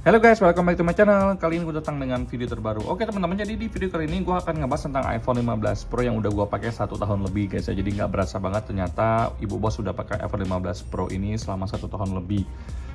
Halo guys, welcome back to my channel. Kali ini gue datang dengan video terbaru. Oke teman-teman, jadi di video kali ini gue akan ngebahas tentang iPhone 15 Pro yang udah gue pakai 1 tahun lebih guys ya. Jadi nggak berasa banget ternyata ibu bos sudah pakai iPhone 15 Pro ini selama 1 tahun lebih.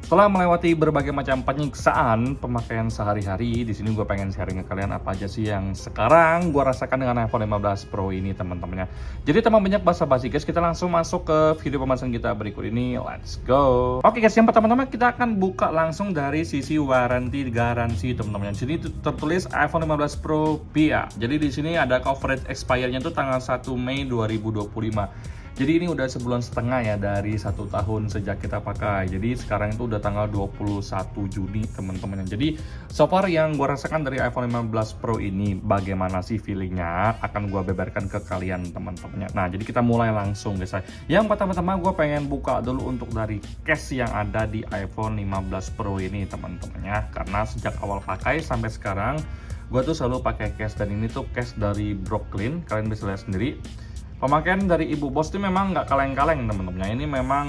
Setelah melewati berbagai macam penyiksaan pemakaian sehari-hari, di sini gue pengen sharing ke kalian apa aja sih yang sekarang gue rasakan dengan iPhone 15 Pro ini teman-temannya. Jadi teman banyak basa-basi guys, kita langsung masuk ke video pembahasan kita berikut ini. Let's go. Oke guys, yang pertama-tama kita akan buka langsung dari sisi warranty garansi teman-teman. Di sini tertulis iPhone 15 Pro BA. Jadi di sini ada coverage expire-nya tuh tanggal 1 Mei 2025. Jadi ini udah sebulan setengah ya dari 1 tahun sejak kita pakai. Jadi sekarang itu udah tanggal 21 Juni teman-teman. Jadi so far yang gue rasakan dari iPhone 15 Pro ini, bagaimana sih feelingnya, akan gue beberkan ke kalian teman-temannya. Nah jadi kita mulai langsung guys. Yang pertama-tama gue pengen buka dulu untuk dari case yang ada di iPhone 15 Pro ini teman-temannya. Karena sejak awal pakai sampai sekarang gue tuh selalu pakai case, dan ini tuh case dari Brooklyn, kalian bisa lihat sendiri. Pemakaian dari ibu bos itu memang nggak kaleng-kaleng teman-teman. Ini memang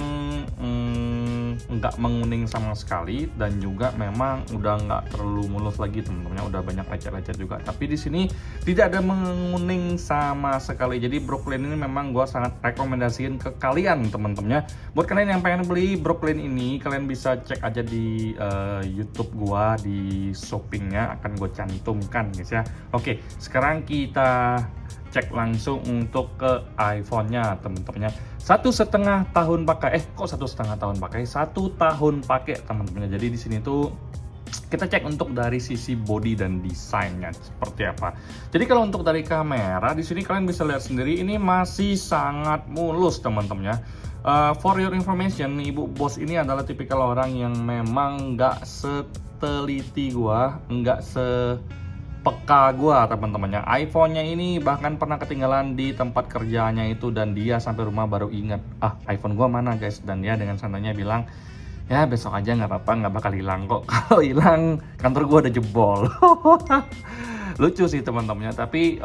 nggak menguning sama sekali, dan juga memang udah nggak terlalu mulus lagi teman-teman. Udah banyak lecet-lecet juga. Tapi di sini tidak ada menguning sama sekali. Jadi Brooklyn ini memang gue sangat rekomendasiin ke kalian teman-temannya. Buat kalian yang pengen beli Brooklyn ini, kalian bisa cek aja di YouTube gue, di shoppingnya akan gue cantumkan guys ya. Oke, sekarang kita cek langsung untuk ke iPhone-nya teman-temannya. 1,5 tahun pakai, kok 1,5 tahun pakai? 1 tahun pakai teman-temannya. Jadi di sini tuh kita cek untuk dari sisi body dan desainnya seperti apa. Jadi kalau untuk dari kamera di sini kalian bisa lihat sendiri, ini masih sangat mulus teman-temannya. For your information, ibu bos ini adalah tipikal orang yang memang nggak seteliti gua, nggak peka gua teman-temannya. iPhone-nya ini bahkan pernah ketinggalan di tempat kerjanya itu, dan dia sampai rumah baru ingat, iPhone gua mana guys, dan dia dengan santainya bilang, ya besok aja nggak apa-apa, nggak bakal hilang kok. Kalau hilang kantor gua udah jebol. Lucu sih teman-temannya, tapi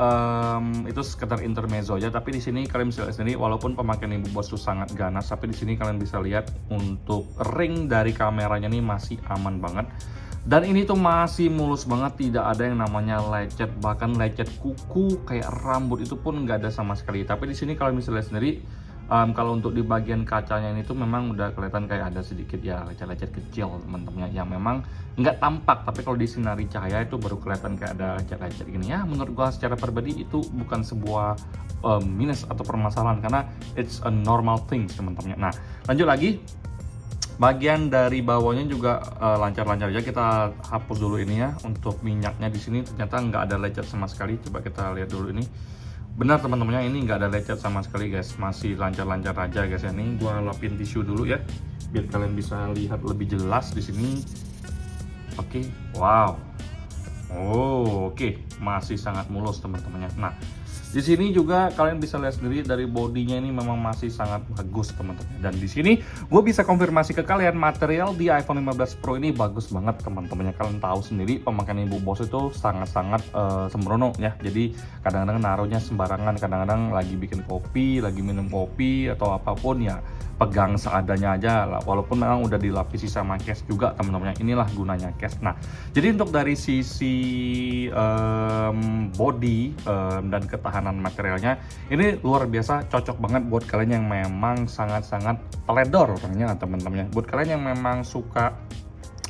itu sekedar intermezzo aja. Tapi di sini kalian bisa lihat sendiri, walaupun pemakaian ibu bos itu sangat ganas, tapi di sini kalian bisa lihat untuk ring dari kameranya ini masih aman banget. Dan ini tuh masih mulus banget, tidak ada yang namanya lecet, bahkan lecet kuku kayak rambut itu pun nggak ada sama sekali. Tapi di sini kalian bisa lihat sendiri, kalau untuk di bagian kacanya ini tuh memang udah kelihatan kayak ada sedikit ya lecet-lecet kecil teman-teman, yang memang nggak tampak, tapi kalau di sinari cahaya itu baru kelihatan kayak ada lecet-lecet gini ya. Menurut gua secara pribadi itu bukan sebuah minus atau permasalahan, karena it's a normal thing teman-teman. Nah lanjut lagi, bagian dari bawahnya juga lancar-lancar aja. Kita hapus dulu ini ya. Untuk minyaknya di sini ternyata nggak ada lecet sama sekali. Coba kita lihat dulu ini. Benar teman-temannya, ini nggak ada lecet sama sekali guys. Masih lancar-lancar aja guys. Ini gua lapin tisu dulu ya, biar kalian bisa lihat lebih jelas di sini. Oke, wow. Oh, oke. Masih sangat mulus teman-temannya. Nah, di sini juga kalian bisa lihat sendiri dari bodinya ini memang masih sangat bagus teman-teman. Dan di sini gue bisa konfirmasi ke kalian, material di iPhone 15 Pro ini bagus banget teman-temannya. Kalian tahu sendiri pemakaian ibu bos itu sangat-sangat sembrono ya. Jadi kadang-kadang naruhnya sembarangan, kadang-kadang lagi bikin kopi, lagi minum kopi atau apapun ya pegang seadanya aja lah. Walaupun memang udah dilapisi sama case juga teman-temannya. Inilah gunanya case. Nah, jadi untuk dari sisi body dan ketahanan materialnya ini luar biasa, cocok banget buat kalian yang memang sangat-sangat teledor orangnya teman-temannya. Buat kalian yang memang suka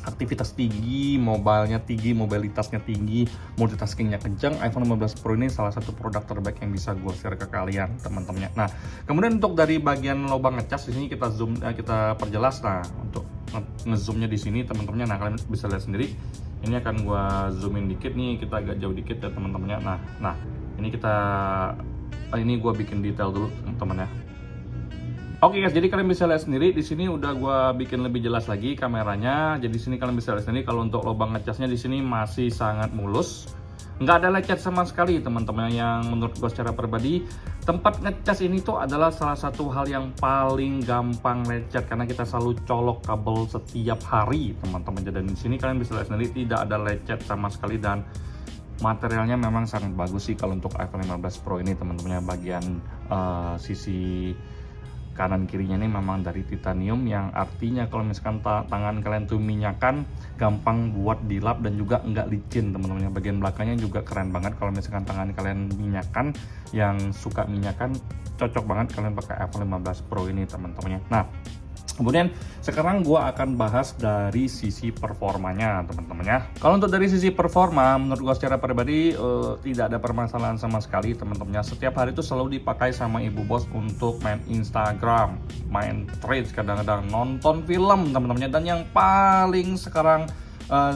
aktivitas tinggi, mobilitasnya tinggi, multitaskingnya kencang, iPhone 15 Pro ini salah satu produk terbaik yang bisa gue share ke kalian teman-temannya. Nah, kemudian untuk dari bagian lubang ngecas di sini kita zoom, kita perjelas. Nah, untuk ngezoomnya di sini teman-temannya, nah kalian bisa lihat sendiri. Ini akan gue zoomin dikit nih, kita agak jauh dikit ya teman-temannya. Nah, ini gue bikin detail dulu teman-teman ya. Oke guys, jadi kalian bisa lihat sendiri di sini udah gue bikin lebih jelas lagi kameranya. Jadi di sini kalian bisa lihat sendiri kalau untuk lubang ngecasnya di sini masih sangat mulus, nggak ada lecet sama sekali teman-teman. Yang menurut gue secara pribadi, tempat ngecas ini tuh adalah salah satu hal yang paling gampang lecet, karena kita selalu colok kabel setiap hari teman-teman. Dan di sini kalian bisa lihat sendiri tidak ada lecet sama sekali, dan materialnya memang sangat bagus sih kalau untuk iPhone 15 Pro ini teman-teman. Bagian sisi kanan kirinya ini memang dari titanium, yang artinya kalau misalkan tangan kalian tuh minyakan gampang buat dilap dan juga nggak licin teman-teman. Bagian belakangnya juga keren banget, kalau misalkan tangan kalian minyakan, yang suka minyakan cocok banget kalian pakai iPhone 15 Pro ini teman-temannya. Nah, kemudian sekarang gua akan bahas dari sisi performanya teman-teman ya. Kalau untuk dari sisi performa, menurut gua secara pribadi tidak ada permasalahan sama sekali teman-teman ya. Setiap hari itu selalu dipakai sama ibu bos untuk main Instagram, main Threads, kadang-kadang nonton film teman-temannya. Dan yang paling sekarang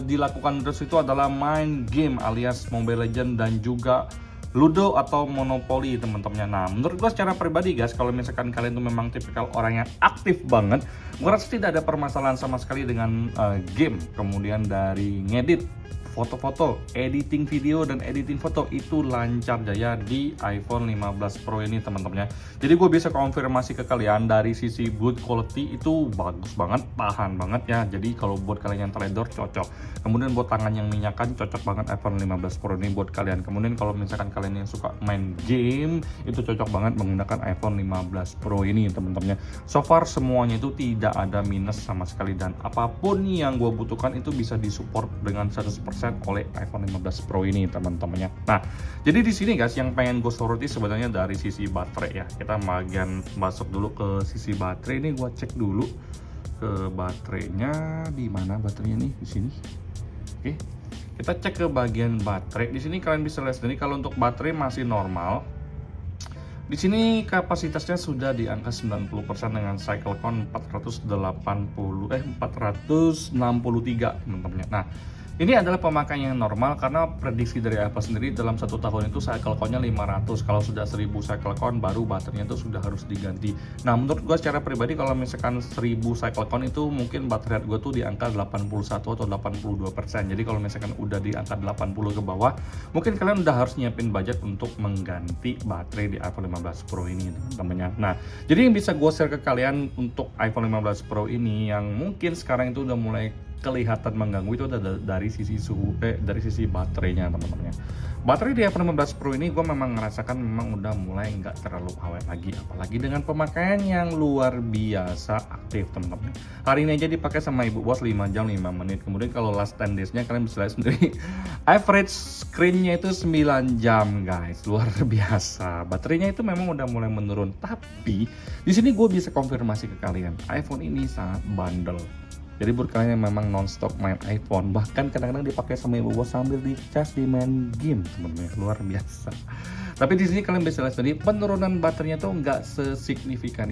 dilakukan terus itu adalah main game alias Mobile Legends dan juga Ludo atau Monopoly teman-temannya. Nah, menurut gue secara pribadi guys, kalau misalkan kalian tuh memang tipikal orang yang aktif banget, gue rasa tidak ada permasalahan sama sekali dengan game. Kemudian dari ngedit foto-foto, editing video dan editing foto itu lancar jaya di iPhone 15 Pro ini teman-teman ya. Jadi gue bisa konfirmasi ke kalian dari sisi build quality itu bagus banget, tahan banget ya. Jadi kalau buat kalian yang trader cocok. Kemudian buat tangan yang minyakan cocok banget iPhone 15 Pro ini buat kalian. Kemudian kalau misalkan kalian yang suka main game itu cocok banget menggunakan iPhone 15 Pro ini teman-teman ya. So far semuanya itu tidak ada minus sama sekali, dan apapun yang gue butuhkan itu bisa disupport dengan 100% oleh iPhone 15 Pro ini teman-temannya. Nah, jadi di sini guys yang pengen gue soroti sebenarnya dari sisi baterai ya. Kita bagian masuk dulu ke sisi baterai. Ini gue cek dulu ke baterainya, di mana baterainya nih, di sini. Oke. Kita cek ke bagian baterai. Di sini kalian bisa lihat sendiri kalau untuk baterai masih normal. Di sini kapasitasnya sudah di angka 90% dengan cycle count 463 teman-teman. Nah, ini adalah pemakaian yang normal karena prediksi dari Apple sendiri dalam 1 tahun itu cycle count-nya 500. Kalau sudah 1000 cycle count baru baterainya itu sudah harus diganti. Nah, menurut gue secara pribadi kalau misalkan 1000 cycle count itu mungkin baterai gue tuh di angka 81 atau 82%. Jadi kalau misalkan udah di angka 80 ke bawah, mungkin kalian udah harus nyiapin budget untuk mengganti baterai di iPhone 15 Pro ini teman-temannya. Nah, jadi yang bisa gue share ke kalian untuk iPhone 15 Pro ini yang mungkin sekarang itu udah mulai kelihatan mengganggu itu ada dari sisi dari sisi baterainya teman-teman ya. Baterai di iPhone 15 Pro ini gue memang ngerasakan memang udah mulai nggak terlalu awet lagi, apalagi dengan pemakaian yang luar biasa aktif teman-teman. Hari ini aja dipakai sama ibu bos 5 jam 5 menit. Kemudian kalau last 10 days-nya kalian bisa lihat sendiri average screen-nya itu 9 jam guys, luar biasa. Baterainya itu memang udah mulai menurun, tapi di sini gue bisa konfirmasi ke kalian, iPhone ini sangat bandel. Jadi buat kalian yang memang non-stop main iPhone, bahkan kadang-kadang dipakai sama ibu bos sambil dicas di main game temen-temen, luar biasa. Tapi di sini kalian bisa lihat sendiri penurunan baterainya tuh nggak sesignifikan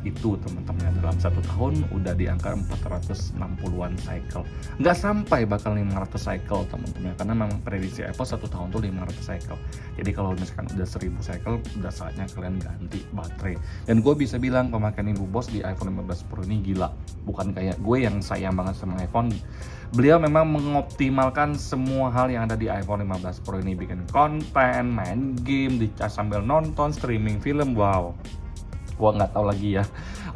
itu, teman-teman. Dalam 1 tahun udah di angka 460-an cycle, nggak sampai bakal 500 cycle teman-teman, karena memang prediksi Apple 1 tahun tuh 500 cycle. Jadi kalau misalkan udah 1000 cycle, udah saatnya kalian ganti baterai. Dan gue bisa bilang pemakaian ibu bos di iPhone 15 Pro ini gila, bukan kayak gue yang sayang banget sama iPhone. Beliau memang mengoptimalkan semua hal yang ada di iPhone 15 Pro ini, bikin konten, main game, dicas sambil nonton, streaming film, wow. Gua nggak tahu lagi ya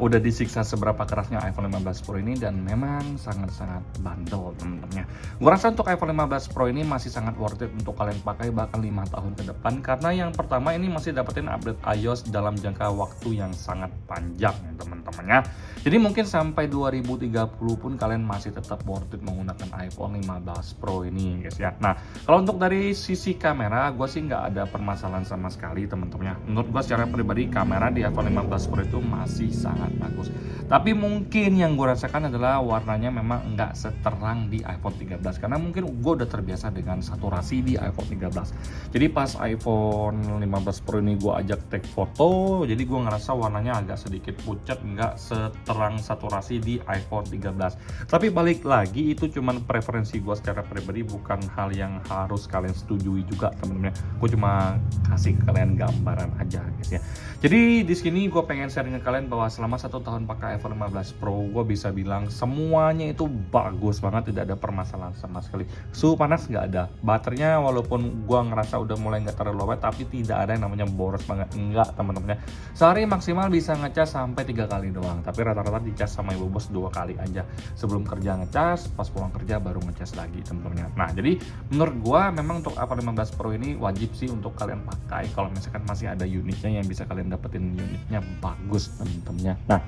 udah disiksa seberapa kerasnya iPhone 15 Pro ini, dan memang sangat-sangat bandel teman-teman ya. Gua rasa untuk iPhone 15 Pro ini masih sangat worth it untuk kalian pakai bahkan 5 tahun ke depan, karena yang pertama ini masih dapetin update iOS dalam jangka waktu yang sangat panjang ya teman-teman ya. Jadi mungkin sampai 2030 pun kalian masih tetap worth it menggunakan iPhone 15 Pro ini guys ya. Nah, kalau untuk dari sisi kamera, gue sih nggak ada permasalahan sama sekali teman-teman ya. Menurut gue secara pribadi kamera di iPhone 15 Pro itu masih sangat bagus. Tapi mungkin yang gue rasakan adalah warnanya memang nggak seterang di iPhone 13, karena mungkin gue udah terbiasa dengan saturasi di iPhone 13. Jadi pas iPhone 15 Pro ini gue ajak take foto, jadi gue ngerasa warnanya agak sedikit pucat, nggak seterang saturasi di iPhone 13. Tapi balik lagi itu cuman preferensi gue secara pribadi, bukan hal yang harus kalian setujui juga temen-temen. Gue cuma kasih kalian gambaran aja guys ya. Jadi di sini gue gue pengen sharing ke kalian bahwa selama 1 tahun pakai iPhone 15 Pro, gue bisa bilang semuanya itu bagus banget, tidak ada permasalahan sama sekali. Suhu panas nggak ada, baterainya walaupun gue ngerasa udah mulai nggak terlalu lowet, tapi tidak ada yang namanya boros banget, enggak teman-temannya. Sehari maksimal bisa ngecas sampai 3 kali doang, tapi rata-rata dicas sama ibu bos 2 kali aja. Sebelum kerja ngecas, pas pulang kerja baru ngecas lagi teman-temannya. Nah jadi menurut gue memang untuk iPhone 15 Pro ini wajib sih untuk kalian pakai kalau misalkan masih ada unitnya yang bisa kalian dapetin, unitnya bagus temen-temennya. Nah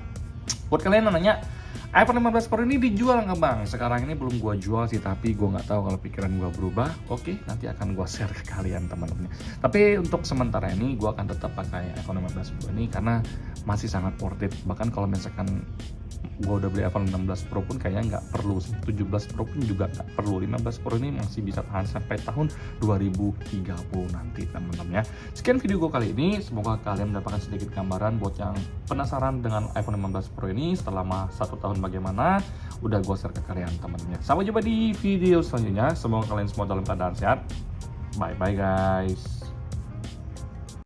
buat kalian yang nanya iPhone 15 Pro ini dijual nggak bang? Sekarang ini belum gua jual sih, tapi gua nggak tahu kalau pikiran gua berubah. Oke, nanti akan gua share ke kalian teman-teman. Tapi untuk sementara ini gua akan tetap pakai iPhone 15 Pro ini karena masih sangat worth it. Bahkan kalau misalkan gua udah beli iPhone 16 Pro pun kayaknya nggak perlu, 17 Pro pun juga nggak perlu. 15 Pro ini masih bisa tahan sampai tahun 2030 nanti teman-teman ya. Sekian video gua kali ini, semoga kalian mendapatkan sedikit gambaran buat yang penasaran dengan iPhone 15 Pro ini selama 1 tahun bagaimana, udah gue share ke kalian teman-teman. Sampai jumpa di video selanjutnya, semoga kalian semua dalam keadaan sehat. Bye bye guys.